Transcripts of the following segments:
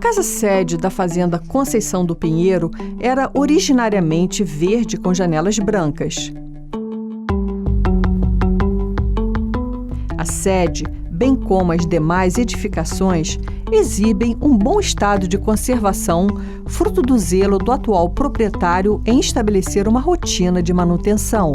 casa sede da fazenda Conceição do Pinheiro era originariamente verde com janelas brancas. A sede, bem como as demais edificações, exibem um bom estado de conservação, fruto do zelo do atual proprietário em estabelecer uma rotina de manutenção.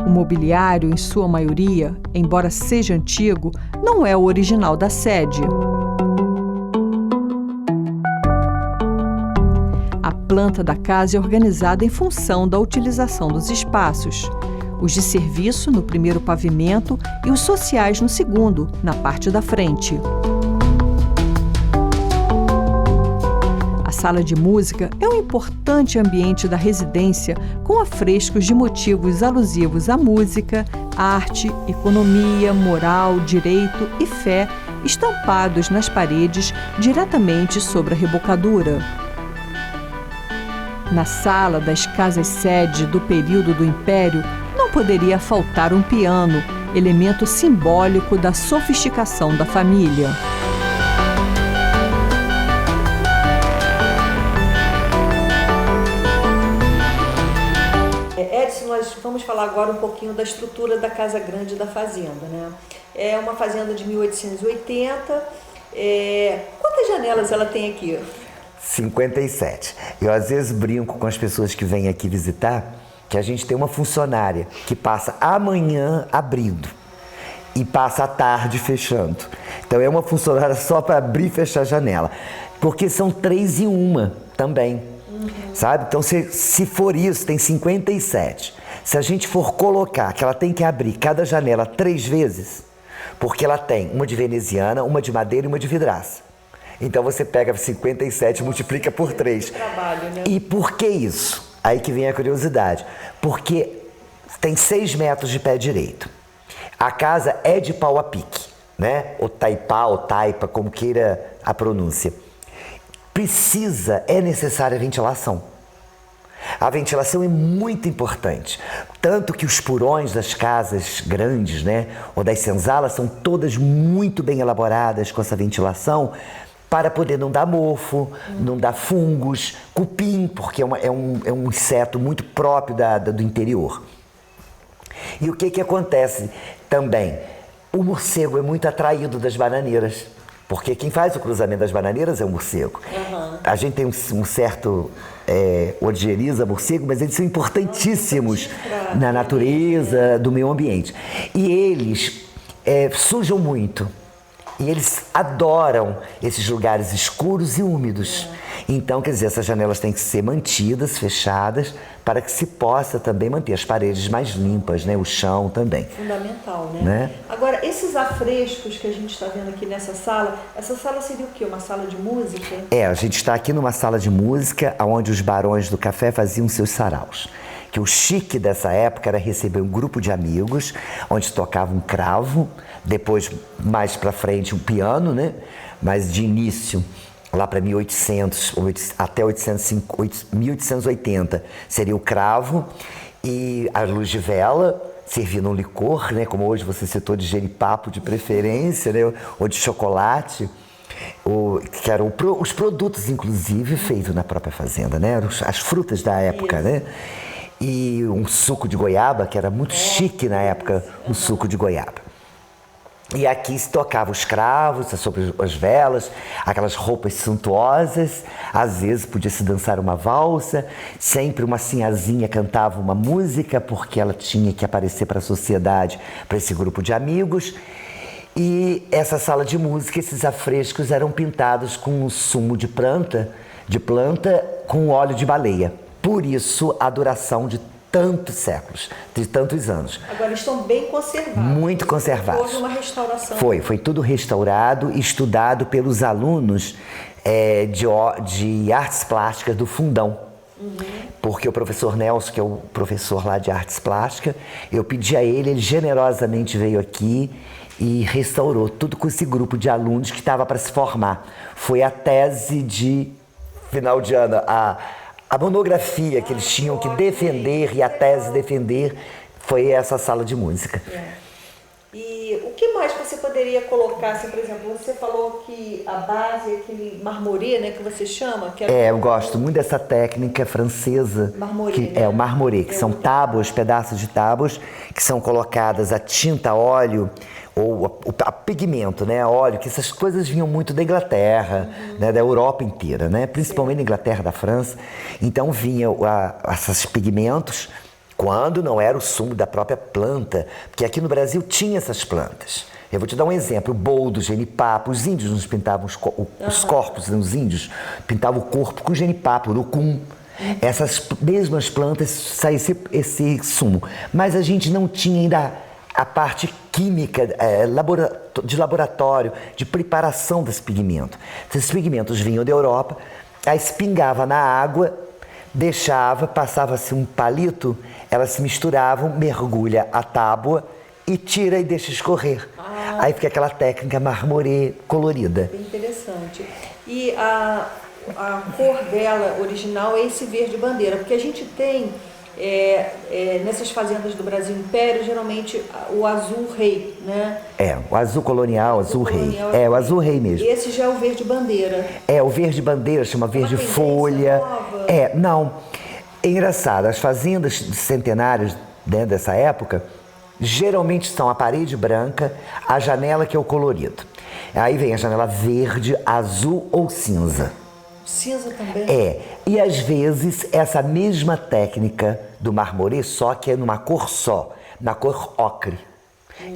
O mobiliário, em sua maioria, embora seja antigo, não é o original da sede. A planta da casa é organizada em função da utilização dos espaços. Os de serviço no primeiro pavimento e os sociais no segundo, na parte da frente. A sala de música é um importante ambiente da residência com afrescos de motivos alusivos à música, arte, economia, moral, direito e fé estampados nas paredes diretamente sobre a rebocadura. Na sala das casas-sede do período do Império, não poderia faltar um piano, elemento simbólico da sofisticação da família. Edson, nós vamos falar agora um pouquinho da estrutura da Casa Grande da Fazenda, né? É uma fazenda de 1880. Quantas janelas ela tem aqui? 57. Eu às vezes brinco com as pessoas que vêm aqui visitar que a gente tem uma funcionária que passa a manhã abrindo e passa a tarde fechando. Então é uma funcionária só para abrir e fechar a janela. Porque são 3 em 1 também, sabe? Então se for isso, tem 57. Se a gente for colocar que ela tem que abrir cada janela 3 vezes, porque ela tem uma de veneziana, uma de madeira e uma de vidraça. Então você pega 57 e multiplica por 3. Trabalho, né? E por que isso? Aí que vem a curiosidade. Porque tem 6 metros de pé direito. A casa é de pau a pique, né? Ou taipá, ou taipa, como queira a pronúncia. É necessária ventilação. A ventilação é muito importante. Tanto que os porões das casas grandes, né? Ou das senzalas, são todas muito bem elaboradas com essa ventilação, para poder não dar mofo, não dar fungos, cupim, porque é um inseto muito próprio do interior. E o que acontece também? O morcego é muito atraído das bananeiras, porque quem faz o cruzamento das bananeiras é o morcego. A gente tem um certo odieriza morcego, mas eles são importantíssimos na natureza, do meio ambiente. E eles sujam muito. E eles adoram esses lugares escuros e úmidos. Então, quer dizer, essas janelas têm que ser mantidas, fechadas, para que se possa também manter as paredes mais limpas, né? O chão também. Fundamental, né? Agora, esses afrescos que a gente está vendo aqui nessa sala, essa sala seria o quê? Uma sala de música? A gente está aqui numa sala de música, onde os barões do café faziam seus saraus. Que o chique dessa época era receber um grupo de amigos, onde tocava um cravo, depois, mais para frente, um piano, né? Mas de início, lá para 1800, até 1880, seria o cravo e a luz de vela, servindo um licor, né? Como hoje você citou, de jeripapo de preferência, né? Ou de chocolate. Que eram os produtos, inclusive, feitos na própria fazenda, né? As frutas da época, né? E um suco de goiaba, que era muito chique na época, o suco de goiaba. E aqui se tocava os cravos, sobre as velas, aquelas roupas suntuosas, às vezes podia se dançar uma valsa, sempre uma sinhazinha cantava uma música, porque ela tinha que aparecer para a sociedade, para esse grupo de amigos. E essa sala de música, esses afrescos eram pintados com um sumo de planta com óleo de baleia. Por isso, a duração de tantos séculos, de tantos anos. Agora, estão bem conservados. Muito conservados. Houve uma restauração. Foi tudo restaurado e estudado pelos alunos de artes plásticas do Fundão. Porque o professor Nelson, que é o professor lá de artes plásticas, eu pedi a ele generosamente veio aqui e restaurou tudo com esse grupo de alunos que estava para se formar. Foi a tese de final de ano, a monografia que eles tinham que defender e a tese defender foi essa sala de música. E o que mais você poderia colocar, assim, por exemplo, você falou que a base é aquele marmoret, né, que você chama? Que eu gosto muito dessa técnica francesa. Marmoret, que é o marmoret, que são tábuas, pedaços de tábuas, que são colocadas a tinta, óleo, ou a pigmento, né, óleo, que essas coisas vinham muito da Inglaterra, né, da Europa inteira, né, principalmente da Inglaterra, da França. Então vinham esses pigmentos, quando não era o sumo da própria planta, porque aqui no Brasil tinha essas plantas. Eu vou te dar um exemplo, o boldo, o genipapo, os índios nos pintavam os corpos, né, os índios pintavam o corpo com genipapo, urucum. Essas mesmas plantas saía esse sumo, mas a gente não tinha ainda a parte química de laboratório, de preparação desse pigmento. Esses pigmentos vinham da Europa, aí espingava na água, deixava, passava-se um palito, elas se misturavam, mergulha a tábua e tira e deixa escorrer. Aí fica aquela técnica marmoret colorida. Bem interessante. E a cor dela original é esse verde bandeira, porque a gente tem nessas fazendas do Brasil Império, geralmente o azul rei, né? O azul colonial, azul rei. O azul rei mesmo. Esse já é o verde bandeira. O verde bandeira, chama verde folha. Nova. Não. É engraçado, as fazendas centenárias, né, dessa época, geralmente são a parede branca, a janela que é o colorido. Aí vem a janela verde, azul ou cinza. Cinza também? E às vezes essa mesma técnica do marmoret, só que é numa cor só, na cor ocre,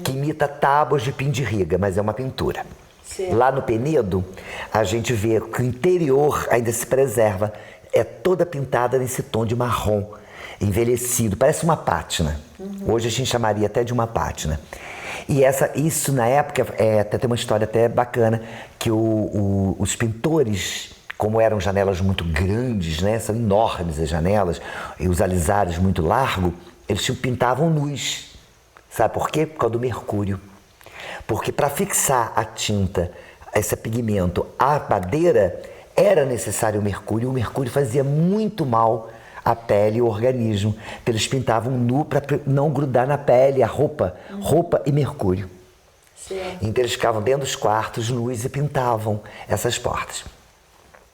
que imita tábuas de pindirriga, mas é uma pintura. Certo. Lá no Penedo, a gente vê que o interior ainda se preserva, é toda pintada nesse tom de marrom, envelhecido, parece uma pátina. Hoje a gente chamaria até de uma pátina. E isso na época, até tem uma história até bacana, que os pintores, como eram janelas muito grandes, né, são enormes as janelas, e os alisares muito largos, eles pintavam nus. Sabe por quê? Por causa do mercúrio. Porque para fixar a tinta, esse pigmento, à madeira, era necessário o mercúrio. O mercúrio fazia muito mal à pele e ao organismo. Então, eles pintavam nu para não grudar na pele, a roupa e mercúrio. Certo. Então eles ficavam dentro dos quartos nus e pintavam essas portas.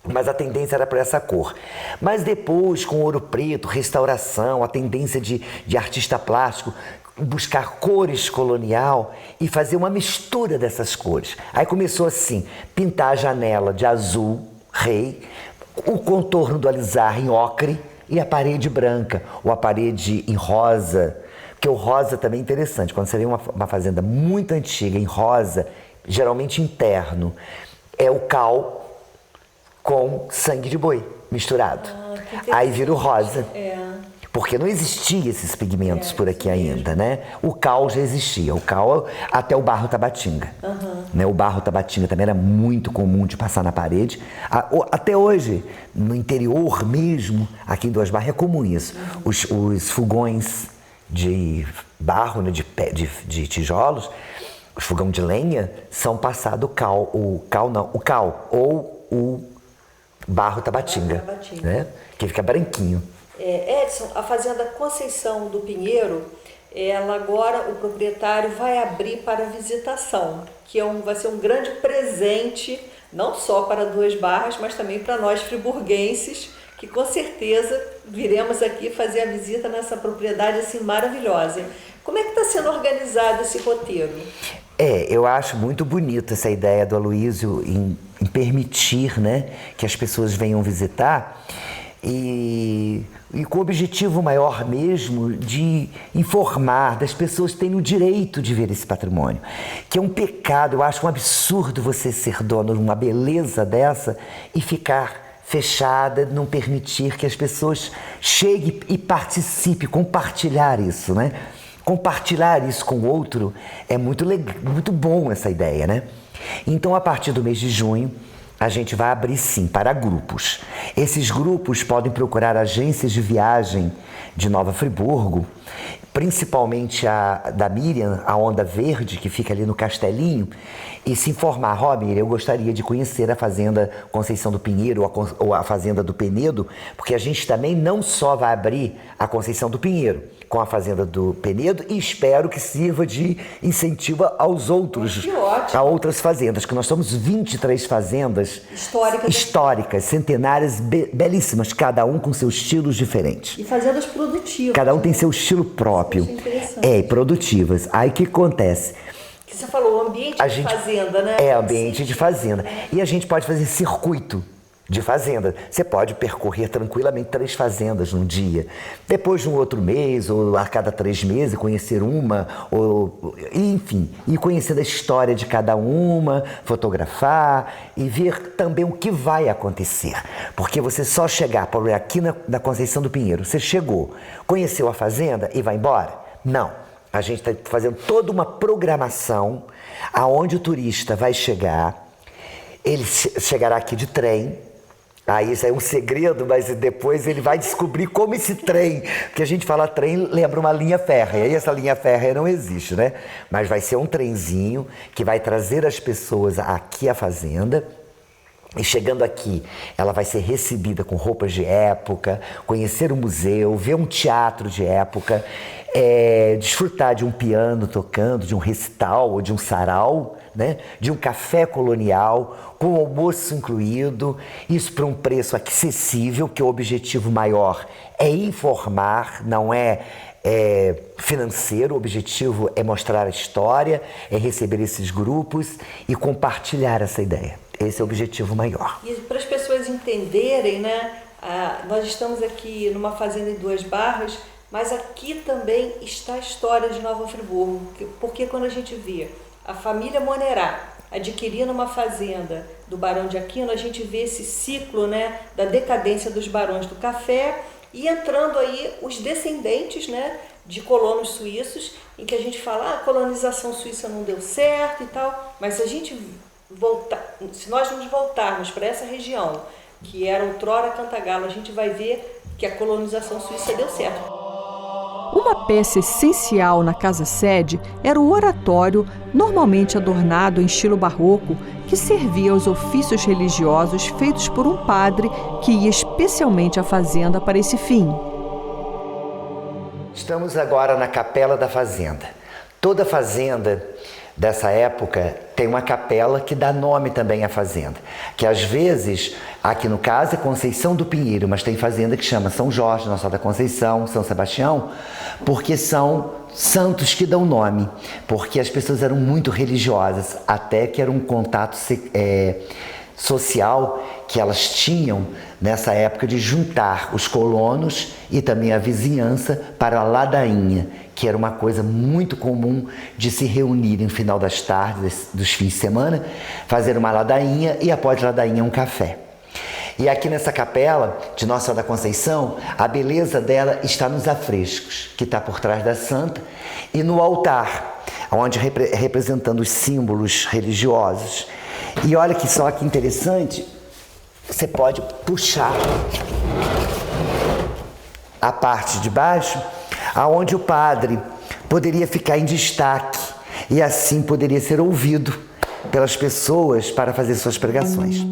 Mas a tendência era para essa cor. Mas depois, com ouro preto, restauração, a tendência de artista plástico, buscar cores colonial e fazer uma mistura dessas cores. Aí começou assim, pintar a janela de azul, rei, o contorno do alisar em ocre e a parede branca, ou a parede em rosa, porque o rosa também é interessante. Quando você vê uma fazenda muito antiga em rosa, geralmente interno, é o cal com sangue de boi misturado. Aí vira o rosa. Porque não existiam esses pigmentos por aqui ainda, né? O cal já existia, o cal até o barro tabatinga. Né? O barro tabatinga também era muito comum de passar na parede. Até hoje, no interior mesmo, aqui em Duas Barras, é comum isso. Os fogões de barro, né, de tijolos, os fogão de lenha, são passados o cal ou o barro tabatinga, né? Que fica branquinho. Edson, a fazenda Conceição do Pinheiro, ela agora, o proprietário vai abrir para visitação, que vai ser um grande presente, não só para Duas Barras, mas também para nós friburguenses, que com certeza viremos aqui fazer a visita nessa propriedade assim maravilhosa. Como é que está sendo organizado esse roteiro? Eu acho muito bonita essa ideia do Aloysio em permitir, né, que as pessoas venham visitar e com o objetivo maior mesmo de informar, das pessoas terem o direito de ver esse patrimônio, que é um pecado. Eu acho um absurdo você ser dono de uma beleza dessa e ficar fechada, não permitir que as pessoas cheguem e participem, compartilhar isso, né? Compartilhar isso com o outro é muito bom essa ideia, né? Então, a partir do mês de junho, a gente vai abrir sim para grupos. Esses grupos podem procurar agências de viagem de Nova Friburgo principalmente a da Miriam, a Onda Verde, que fica ali no Castelinho, e se informar: ó, Miriam, eu gostaria de conhecer a Fazenda Conceição do Pinheiro ou a Fazenda do Penedo, porque a gente também não só vai abrir a Conceição do Pinheiro com a Fazenda do Penedo, e espero que sirva de incentivo aos outros, a outras fazendas, que nós somos 23 fazendas históricas, centenárias, belíssimas, cada um com seus estilos diferentes. E fazendas produtivas. Cada um tem seu estilo próprio. Produtivas. Aí o que acontece? Que você falou, ambiente de fazenda, né? Ambiente de fazenda. E a gente pode fazer circuito de fazenda. Você pode percorrer tranquilamente 3 fazendas num dia. Depois de um outro mês, ou a cada 3 meses, conhecer uma, enfim, e conhecer a história de cada uma, fotografar e ver também o que vai acontecer. Porque você só chegar, por aqui na Conceição do Pinheiro, você chegou, conheceu a fazenda e vai embora? Não. A gente está fazendo toda uma programação aonde o turista vai chegar, ele chegará aqui de trem. Aí isso é um segredo, mas depois ele vai descobrir como esse trem, porque a gente fala trem, lembra uma linha férrea, e essa linha férrea não existe, né? Mas vai ser um trenzinho que vai trazer as pessoas aqui à fazenda. E chegando aqui, ela vai ser recebida com roupas de época, conhecer o museu, ver um teatro de época, desfrutar de um piano tocando, de um recital ou de um sarau, né? De um café colonial, com almoço incluído, isso para um preço acessível, que o objetivo maior é informar, não é financeiro. O objetivo é mostrar a história, é receber esses grupos e compartilhar essa ideia. Esse é o objetivo maior. E para as pessoas entenderem, né? Nós estamos aqui numa fazenda em Duas Barras, mas aqui também está a história de Nova Friburgo, porque quando a gente vê a família Monerá adquirindo uma fazenda do Barão de Aquino, a gente vê esse ciclo, né, da decadência dos barões do café e entrando aí os descendentes, né, de colonos suíços, em que a gente fala, a colonização suíça não deu certo e tal, mas se a gente se nós nos voltarmos para essa região, que era outrora Cantagalo, a gente vai ver que a colonização suíça deu certo. Uma peça essencial na casa-sede era o oratório, normalmente adornado em estilo barroco, que servia aos ofícios religiosos feitos por um padre que ia especialmente à fazenda para esse fim. Estamos agora na Capela da Fazenda. Toda fazenda dessa época tem uma capela que dá nome também à fazenda, que às vezes, aqui no caso é Conceição do Pinheiro, mas tem fazenda que chama São Jorge, Nossa Senhora da Conceição, São Sebastião, porque são santos que dão nome, porque as pessoas eram muito religiosas, até que era um contato social que elas tinham nessa época de juntar os colonos e também a vizinhança para a ladainha, que era uma coisa muito comum de se reunir no final das tardes, dos fins de semana, fazer uma ladainha e após a ladainha um café. E aqui nessa capela de Nossa Senhora da Conceição, a beleza dela está nos afrescos, que está por trás da santa, e no altar, onde representando os símbolos religiosos. E olha que só que interessante, você pode puxar a parte de baixo, aonde o padre poderia ficar em destaque e assim poderia ser ouvido pelas pessoas para fazer suas pregações.